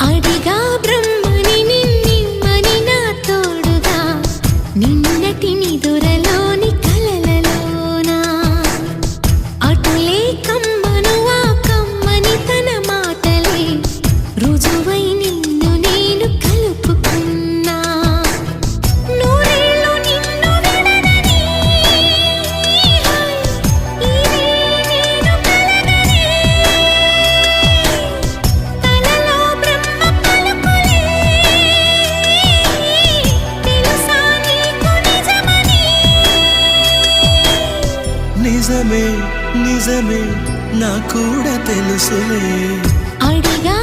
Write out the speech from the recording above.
అడిగా బ్రహ్మని నిన్నిమ్మని నా తోడుగా నిన్నటి నిదురలోని కలలలోనా అటులే కమ్మను ఆ కమ్మని తన మాటలే రుజువై నిన్ను నేను కలుపుకున్నా నూరేళ్ళు నిన్ను విడనని ఇదే నేను కలగని తలలో బ్రహ్మ పలుకులే తెలుసా నీకు నిజమని నిజమే నిజమే నా కూడా తెలుసులే అడిగా